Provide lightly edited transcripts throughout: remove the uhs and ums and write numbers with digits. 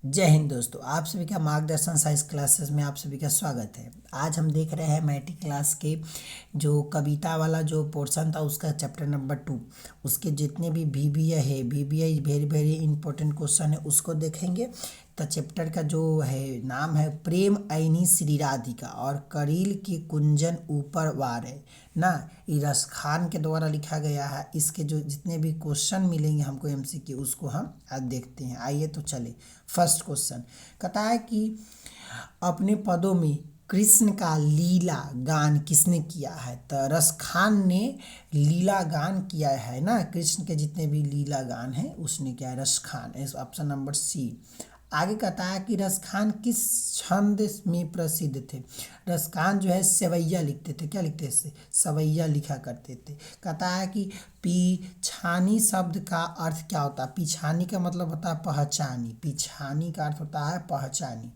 जय हिंद दोस्तों, आप सभी का मार्गदर्शन साइंस क्लासेस में आप सभी का स्वागत है। आज हम देख रहे हैं मैट्रिक क्लास के जो कविता वाला जो पोर्शन था उसका चैप्टर नंबर 2। उसके जितने भी बीबीए है, BBA very very important question है उसको देखेंगे। तो चैप्टर का जो है नाम है प्रेम ऐनी श्री राधिका और करील के कुंजन ऊपर वार है ना। ये रस खान के द्वारा लिखा गया है। इसके जो जितने भी क्वेश्चन मिलेंगे हमको एमसीक्यू उसको हम आज देखते हैं। आइए तो चले। फर्स्ट क्वेश्चन कहता है कि अपने पदों में कृष्ण का लीला गान किसने किया है। तो रस खान ने लीला गान किया है ना। कृष्ण के जितने भी लीला गान हैं उसने किया है रस खान। इस ऑप्शन नंबर सी। आगे कहता है कि रस खान किस छंद में प्रसिद्ध थे। रस खान जो है सवैया लिखते थे। क्या लिखते थे? सवैया लिखा करते थे। कहता है कि पिछानी शब्द का अर्थ क्या होता है। पिछानी का मतलब होता है पहचानी। पिछानी का अर्थ होता है पहचानी।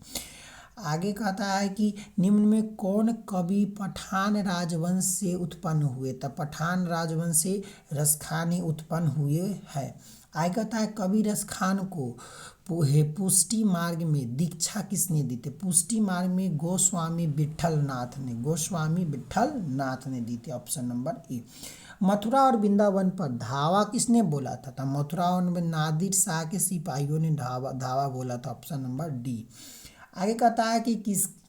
आगे कहता है कि निम्न में कौन कवि पठान राजवंश से उत्पन्न हुए। तो पठान राजवंश से रस खान उत्पन्न हुए है। आगे कहता है कवि रस खान को पुष्टि मार्ग में दीक्षा किसने दी थी। पुष्टि मार्ग में गोस्वामी विट्ठल नाथ ने। गोस्वामी विट्ठल नाथ ने दी थी। Option number A. मथुरा और वृंदावन पर धावा किसने बोला था। तो मथुरा और नादिर शाह के सिपाहियों ने धावा बोला था। Option number D. आगे कहता है कि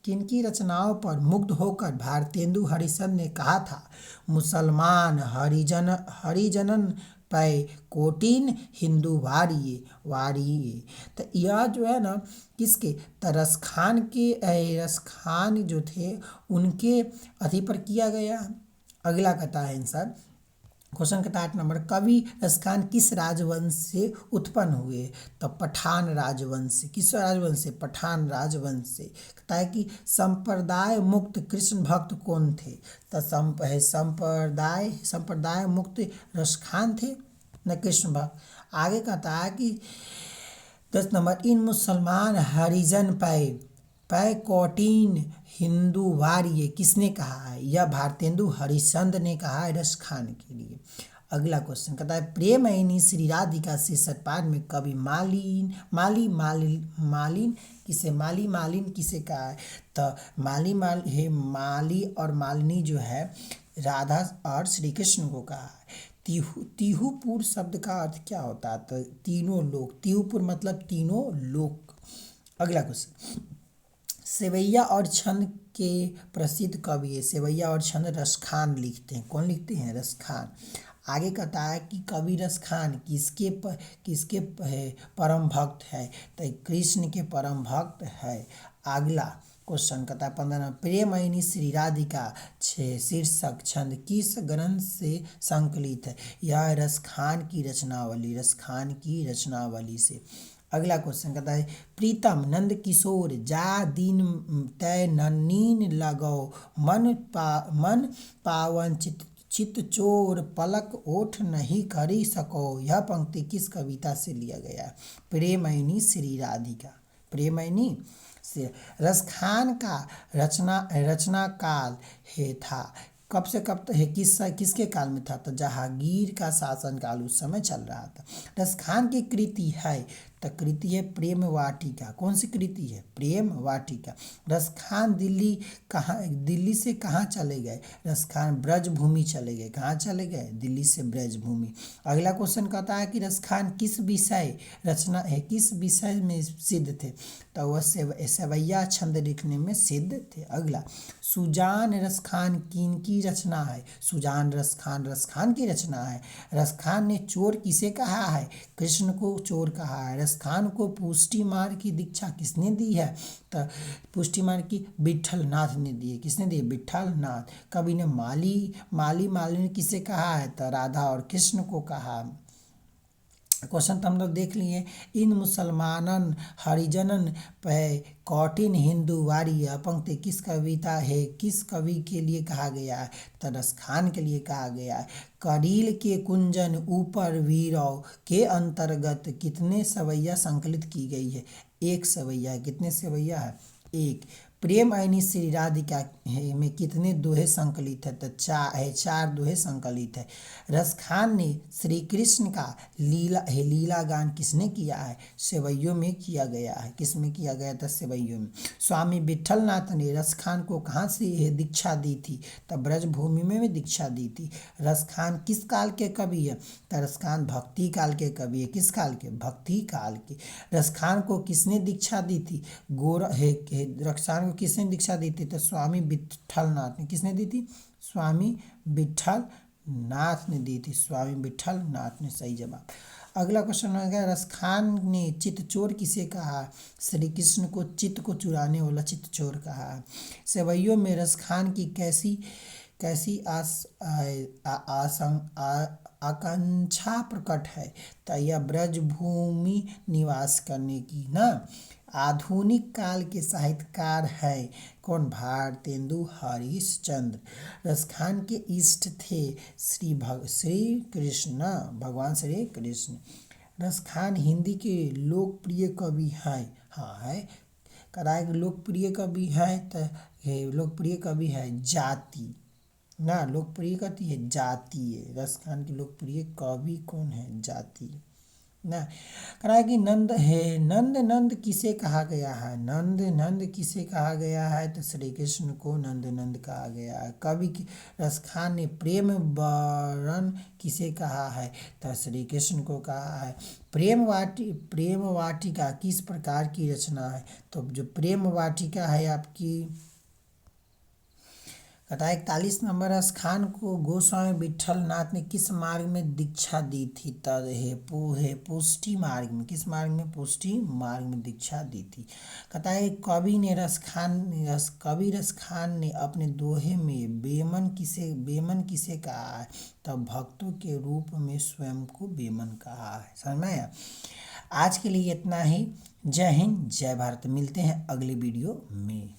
किनकी रचनाओं पर मुग्ध होकर भारतेंदु हरिश्चंद्र ने कहा था मुसलमान हरिजनन पै कोटिन हिंदू वारिये। तो यह जो है ना किसके तो रस खान जो थे उनके अति पर किया गया। अगला कहता है आंसर क्वेश्चन का 8 नंबर कवि रस खान किस राजवंश से उत्पन्न हुए। तो पठान राजवंश से। किस राजवंश से? पठान राजवंश से। कहता है कि संप्रदाय मुक्त कृष्ण भक्त कौन थे। तो संप्रदाय मुक्त रस खान थे न कृष्ण भक्त। आगे कहता है कि 10 नंबर इन मुसलमान हरिजन पै कौटिन हिंदू वार्य किसने कहा है। यह भारतेंदु हरिश्चंद्र ने कहा है रस खान के लिए। अगला क्वेश्चन कहता है प्रेम ऐनी श्री राधिका से सतपाल में कवि मालिन किसे कहा है। तो माली और मालिनी जो है राधा और श्री कृष्ण को कहा है। तिहुपुर शब्द का अर्थ क्या होता है। तो तीनों लोग। तिहुपुर मतलब तीनों लोग। अगला क्वेश्चन सेवैया और छंद के प्रसिद्ध कवि है। सेवैया और छंद रस खान लिखते हैं। कौन लिखते हैं? रस खान। आगे कहता है कि कवि रस खान किसके परम भक्त है। तो कृष्ण के परम भक्त है। अगला क्वेश्चन कहता है 15 प्रेम ऐनी श्री राधिका शीर्षक छंद किस ग्रंथ से संकलित है। यह रस खान की रचनावली से। अगला क्वेश्चन कहता है प्रीतम नंद किशोर जा दिन तय नीन लगो मन पावन चित चोर पलक ओठ नहीं करी सको। यह पंक्ति किस कविता से लिया गया है। प्रेमैनी श्री राधिका। प्रेमैनी से रस खान का रचना काल है था। कब से कब तक है किसके काल में था। तो जहांगीर का शासन काल उस समय चल रहा था। रस खान की कृति है। तो कृति है प्रेम वाटिका। कौन सी कृति है? प्रेम वाटिका। रस खान दिल्ली से कहाँ चले गए। रस खान ब्रजभूमि चले गए। कहाँ चले गए? दिल्ली से ब्रजभूमि। अगला क्वेश्चन कहता है कि रस खान किस विषय में सिद्ध थे। तो वह सवैया छंद लिखने में सिद्ध थे। अगला सुजान रस खान किनकी रचना है। सुजान रस खान की रचना है। रस खान ने चोर किसे कहा है। कृष्ण को चोर कहा है। रस खान को पुष्टि मार्ग की दीक्षा किसने दी है। तो पुष्टि मार्ग की विट्ठल नाथ ने दी है। किसने दी? विट्ठल नाथ। कवि ने मालिनी किसे कहा है। तो राधा और कृष्ण को कहा। क्वेश्चन तो हम लोग देख लिए। इन मुसलमानन हरिजनन पै कौटिन हिंदू वारिय पंक्ति किस कविता है। किस कवि के लिए कहा गया है। तो रस खान के लिए कहा गया है। करील के कुंजन ऊपर वीरव के अंतर्गत कितने सवैया संकलित की गई है। एक सवैया। कितने सवैया है? एक। प्रेम ऐनी श्री राधिका में कितने दोहे संकलित है? तो चार दोहे संकलित है। रसखान ने श्री कृष्ण का लीला गान किसने किया है? सेवैयों में किया गया है। किस में किया गया था? सेवैयों में। स्वामी विट्ठलनाथ ने रसखान को कहाँ से यह दीक्षा दी थी? तब ब्रजभूमि में भी दीक्षा दी थी। रसखान किस काल के कवि है? तो रसखान भक्ति काल के कवि है। किस काल के? भक्ति काल के। रसखान को किसने दीक्षा दी थी? रसखान को किसने दीक्षा दी थी? तो स्वामी विट्ठलनाथ ने। किसने दी थी? स्वामी विट्ठल नाथ ने दी थी। स्वामी विट्ठल नाथ ने। सही जवाब। अगला क्वेश्चन आ गया, रसखान ने चित्तचोर किसे कहा? श्री कृष्ण को चित्त को चुराने वाला चित्तचोर कहा है। सेवैयों में रसखान की कैसी कैसी आकांक्षा प्रकट है? तो यह ब्रजभूमि निवास करने की ना। आधुनिक काल के साहित्यकार है कौन? भारतेंदु हरिश्चंद्र। रसखान के इष्ट थे श्री कृष्ण, भगवान श्री कृष्ण। रसखान हिंदी के लोकप्रिय कवि हैं। हाँ है, कराए लोकप्रिय कवि है। तो लोकप्रिय कवि है जाति ना। लोकप्रिय कवि है जातीय। रसखान की लोकप्रिय कवि कौन है? जाति ना। कराए कि नंद है, नंद नंद किसे कहा गया है? नंद नंद किसे कहा गया है? तो श्री कृष्ण को नंद नंद कहा गया है। कवि रसखान ने प्रेम वरण किसे कहा है? तो श्री कृष्ण को कहा है। प्रेम वाटिका किस प्रकार की रचना है? तो जो प्रेम वाटिका है आपकी, कथा 41 नंबर, रसखान को गोस्वामी विट्ठल नाथ ने किस मार्ग में दीक्षा दी थी? तद है पुष्टि मार्ग में। किस मार्ग में? पुष्टि मार्ग में दीक्षा दी थी। कथा है कवि रसखान ने अपने दोहे में बेमन किसे कहा है? तब भक्तों के रूप में स्वयं को बेमन कहा है। समझ में आया? आज के लिए इतना ही। जय हिंद, जय भारत। मिलते हैं अगली वीडियो में।